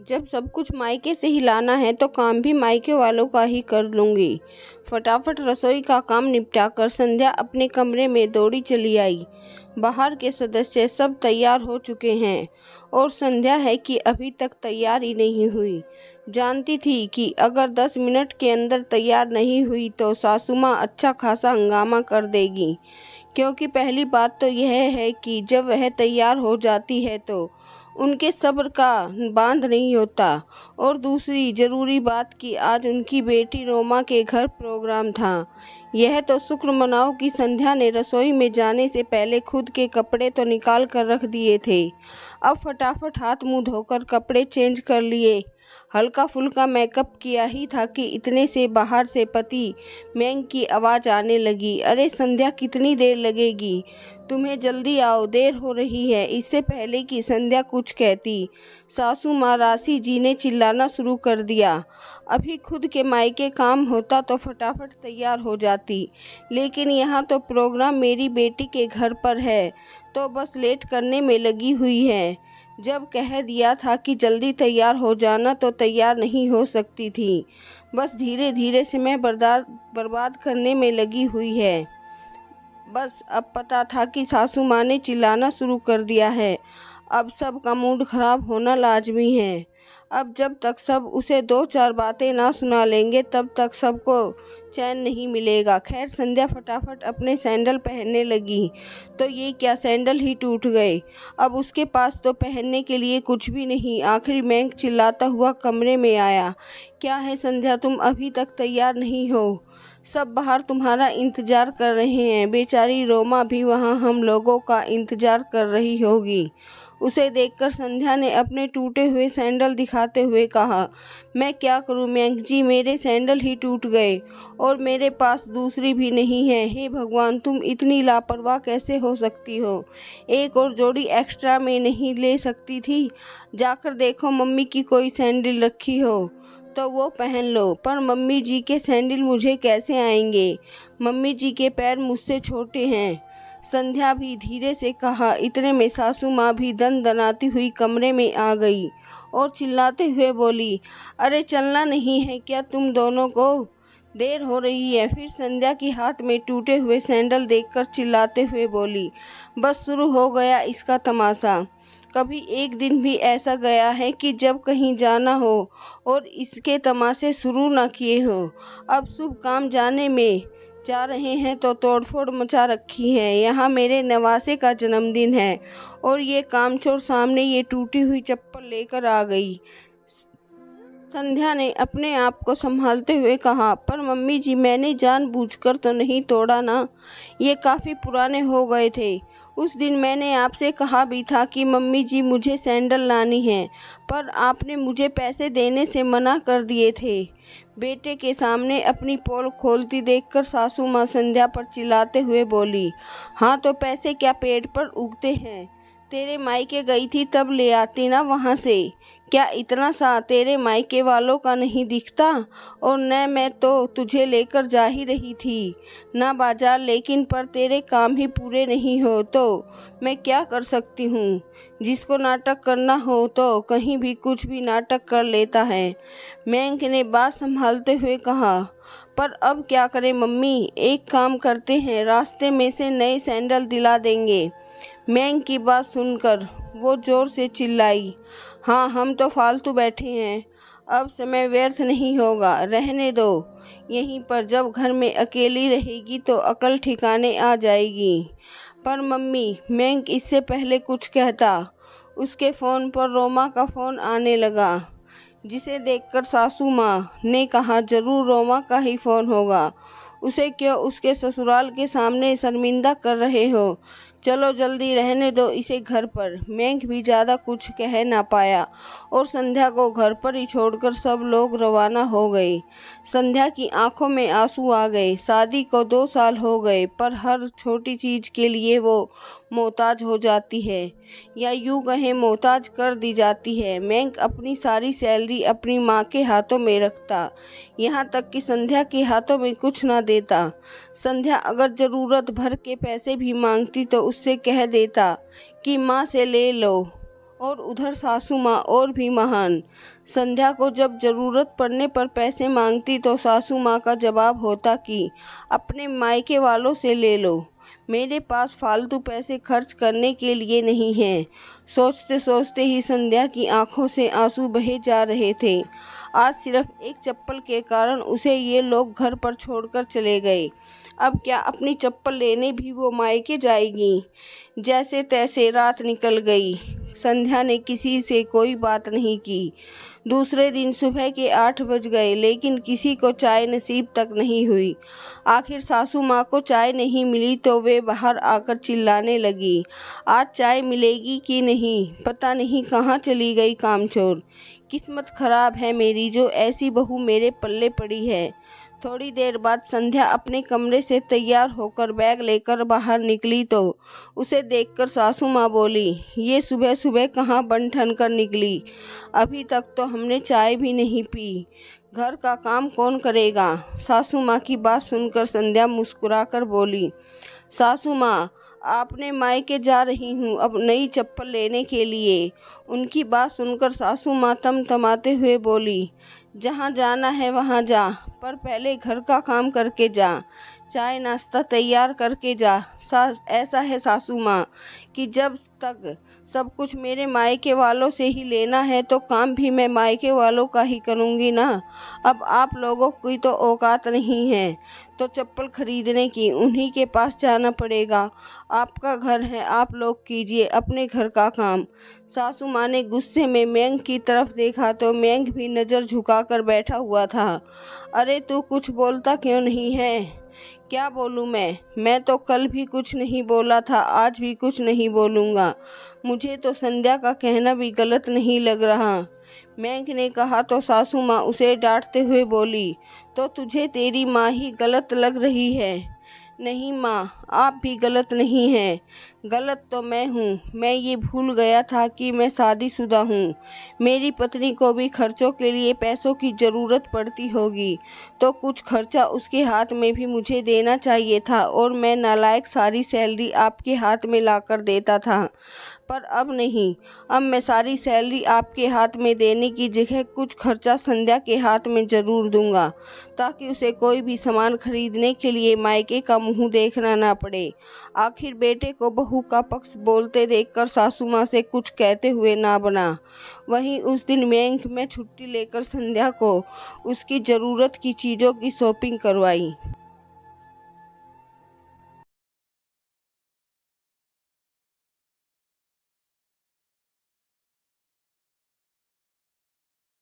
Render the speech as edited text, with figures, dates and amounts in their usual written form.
जब सब कुछ मायके से ही लाना है तो काम भी मायके वालों का ही कर लूँगी। फटाफट रसोई का काम निपटाकर संध्या अपने कमरे में दौड़ी चली आई। बाहर के सदस्य सब तैयार हो चुके हैं और संध्या है कि अभी तक तैयार ही नहीं हुई। जानती थी कि अगर 10 मिनट के अंदर तैयार नहीं हुई तो सासू माँ अच्छा खासा हंगामा कर देगी, क्योंकि पहली बात तो यह है कि जब वह तैयार हो जाती है तो उनके सब्र का बांध नहीं होता, और दूसरी ज़रूरी बात कि आज उनकी बेटी रोमा के घर प्रोग्राम था। यह तो शुक्र मनाओ कि संध्या ने रसोई में जाने से पहले खुद के कपड़े तो निकाल कर रख दिए थे। अब फटाफट हाथ मुंह धोकर कपड़े चेंज कर लिए। हल्का फुल्का मेकअप किया ही था कि इतने से बाहर से पति मैंग की आवाज़ आने लगी। अरे संध्या, कितनी देर लगेगी? तुम्हें जल्दी आओ, देर हो रही है। इससे पहले कि संध्या कुछ कहती, सासू माँ राशि जी ने चिल्लाना शुरू कर दिया। अभी खुद के मायके काम होता तो फटाफट तैयार हो जाती, लेकिन यहाँ तो प्रोग्राम मेरी बेटी के घर पर है, तो बस लेट करने में लगी हुई है। जब कह दिया था कि जल्दी तैयार हो जाना तो तैयार नहीं हो सकती थी। बस धीरे धीरे समय बर्बाद करने में लगी हुई है। बस अब पता था कि सासू माँ ने चिल्लाना शुरू कर दिया है। अब सबका मूड खराब होना लाजमी है। अब जब तक सब उसे 2-4 बातें ना सुना लेंगे तब तक सबको चैन नहीं मिलेगा। खैर, संध्या फटाफट अपने सैंडल पहनने लगी तो ये क्या, सैंडल ही टूट गए। अब उसके पास तो पहनने के लिए कुछ भी नहीं। आखिर मैंग चिल्लाता हुआ कमरे में आया। क्या है संध्या, तुम अभी तक तैयार नहीं हो? सब बाहर तुम्हारा इंतजार कर रहे हैं। बेचारी रोमा भी वहाँ हम लोगों का इंतजार कर रही होगी। उसे देखकर संध्या ने अपने टूटे हुए सैंडल दिखाते हुए कहा, मैं क्या करूं मैंग जी, मेरे सैंडल ही टूट गए और मेरे पास दूसरी भी नहीं है। हे भगवान, तुम इतनी लापरवाह कैसे हो सकती हो? एक और जोड़ी एक्स्ट्रा में नहीं ले सकती थी? जाकर देखो मम्मी की कोई सैंडल रखी हो तो वो पहन लो। पर मम्मी जी के सैंडल मुझे कैसे आएंगे? मम्मी जी के पैर मुझसे छोटे हैं। संध्या भी धीरे से कहा। इतने में सासू माँ भी दनाती हुई कमरे में आ गई और चिल्लाते हुए बोली, अरे चलना नहीं है क्या तुम दोनों को? देर हो रही है। फिर संध्या के हाथ में टूटे हुए सैंडल देखकर चिल्लाते हुए बोली, बस शुरू हो गया इसका तमाशा। कभी एक दिन भी ऐसा गया है कि जब कहीं जाना हो और इसके तमाशे शुरू ना किए हो? अब शुभ काम जाने में जा रहे हैं तो तोड़फोड़ मचा रखी है। यहाँ मेरे नवासे का जन्मदिन है और ये कामचोर सामने ये टूटी हुई चप्पल लेकर आ गई। संध्या ने अपने आप को संभालते हुए कहा, पर मम्मी जी, मैंने जानबूझकर तो नहीं तोड़ा ना, ये काफ़ी पुराने हो गए थे। उस दिन मैंने आपसे कहा भी था कि मम्मी जी मुझे सैंडल लानी है, पर आपने मुझे पैसे देने से मना कर दिए थे। बेटे के सामने अपनी पोल खोलती देखकर सासू माँ संध्या पर चिल्लाते हुए बोली, हाँ तो पैसे क्या पेड़ पर उगते हैं? तेरे मायके गई थी तब ले आती ना वहाँ से। क्या इतना सा तेरे मायके वालों का नहीं दिखता? और न मैं तो तुझे लेकर जा ही रही थी ना बाजार, लेकिन पर तेरे काम ही पूरे नहीं हो तो मैं क्या कर सकती हूँ? जिसको नाटक करना हो तो कहीं भी कुछ भी नाटक कर लेता है। मैंग ने बात संभालते हुए कहा, पर अब क्या करें मम्मी? एक काम करते हैं, रास्ते में से नए सैंडल दिला देंगे। मैंग की बात सुनकर वो जोर से चिल्लाई, हाँ हम तो फालतू बैठे हैं, अब समय व्यर्थ नहीं होगा, रहने दो यहीं पर। जब घर में अकेली रहेगी तो अकल ठिकाने आ जाएगी। पर मम्मी, मैंग इससे पहले कुछ कहता, उसके फ़ोन पर रोमा का फ़ोन आने लगा, जिसे देखकर सासू माँ ने कहा, ज़रूर रोमा का ही फ़ोन होगा। उसे क्यों उसके ससुराल के सामने शर्मिंदा कर रहे हो? चलो जल्दी, रहने दो इसे घर पर। मैंग भी ज़्यादा कुछ कह ना पाया और संध्या को घर पर ही छोड़कर सब लोग रवाना हो गए। संध्या की आंखों में आंसू आ गए। शादी को 2 साल हो गए, पर हर छोटी चीज़ के लिए वो मोहताज हो जाती है, या यूँ कहें मोहताज कर दी जाती है। मैंग अपनी सारी सैलरी अपनी माँ के हाथों में रखता, यहाँ तक कि संध्या के हाथों में कुछ ना देता। संध्या अगर ज़रूरत भर के पैसे भी मांगती तो उससे कह देता कि माँ से ले लो और उधर सासू माँ और भी महान। संध्या को जब ज़रूरत पड़ने पर पैसे मांगती तो सासू माँ का जवाब होता कि अपने मायके वालों से ले लो, मेरे पास फालतू पैसे खर्च करने के लिए नहीं हैं। सोचते सोचते ही संध्या की आंखों से आंसू बहे जा रहे थे। आज सिर्फ एक चप्पल के कारण उसे ये लोग घर पर छोड़कर चले गए। अब क्या अपनी चप्पल लेने भी वो मायके जाएगी? जैसे तैसे रात निकल गई। संध्या ने किसी से कोई बात नहीं की। दूसरे दिन सुबह के 8 बज गए, लेकिन किसी को चाय नसीब तक नहीं हुई। आखिर सासू माँ को चाय नहीं मिली तो वे बाहर आकर चिल्लाने लगी, आज चाय मिलेगी कि नहीं, पता नहीं कहाँ चली गई कामचोर। किस्मत खराब है मेरी जो ऐसी बहू मेरे पल्ले पड़ी है। थोड़ी देर बाद संध्या अपने कमरे से तैयार होकर बैग लेकर बाहर निकली तो उसे देखकर सासू माँ बोली, ये सुबह सुबह कहाँ बन ठन कर निकली? अभी तक तो हमने चाय भी नहीं पी। घर का काम कौन करेगा? सासू माँ की बात सुनकर संध्या मुस्कुराकर बोली, सासू माँ, आपने मायके जा रही हूँ अब नई चप्पल लेने के लिए। उनकी बात सुनकर सासू माँ तमतमाते हुए बोली, जहाँ जाना है वहाँ जा, पर पहले घर का काम करके जा, चाय नाश्ता तैयार करके जा। ऐसा है सासू माँ कि जब तक सब कुछ मेरे मायके वालों से ही लेना है तो काम भी मैं मायके वालों का ही करूँगी ना। अब आप लोगों की तो औकात नहीं है तो चप्पल खरीदने की, उन्हीं के पास जाना पड़ेगा। आपका घर है, आप लोग कीजिए अपने घर का काम। सासू माँ ने गुस्से में मेंग की तरफ देखा तो मेंग भी नज़र झुकाकर बैठा हुआ था। अरे तू कुछ बोलता क्यों नहीं है? क्या बोलूँ मैं तो कल भी कुछ नहीं बोला था, आज भी कुछ नहीं बोलूँगा। मुझे तो संध्या का कहना भी गलत नहीं लग रहा। मेंग ने कहा तो सासू माँ उसे डांटते हुए बोली, तो तुझे तेरी माँ ही गलत लग रही है? नहीं माँ, आप भी गलत नहीं हैं, गलत तो मैं हूँ। मैं ये भूल गया था कि मैं शादीशुदा हूँ। मेरी पत्नी को भी खर्चों के लिए पैसों की ज़रूरत पड़ती होगी तो कुछ खर्चा उसके हाथ में भी मुझे देना चाहिए था और मैं नालायक सारी सैलरी आपके हाथ में लाकर देता था। पर अब नहीं, अब मैं सारी सैलरी आपके हाथ में देने की जगह कुछ खर्चा संध्या के हाथ में ज़रूर दूंगा ताकि उसे कोई भी सामान खरीदने के लिए मायके का मुंह देखना ना पड़े। आखिर बेटे को बहू का पक्ष बोलते देखकर सासू माँ से कुछ कहते हुए ना बना। वहीं उस दिन बैंक में छुट्टी लेकर संध्या को उसकी ज़रूरत की चीज़ों की शॉपिंग करवाई।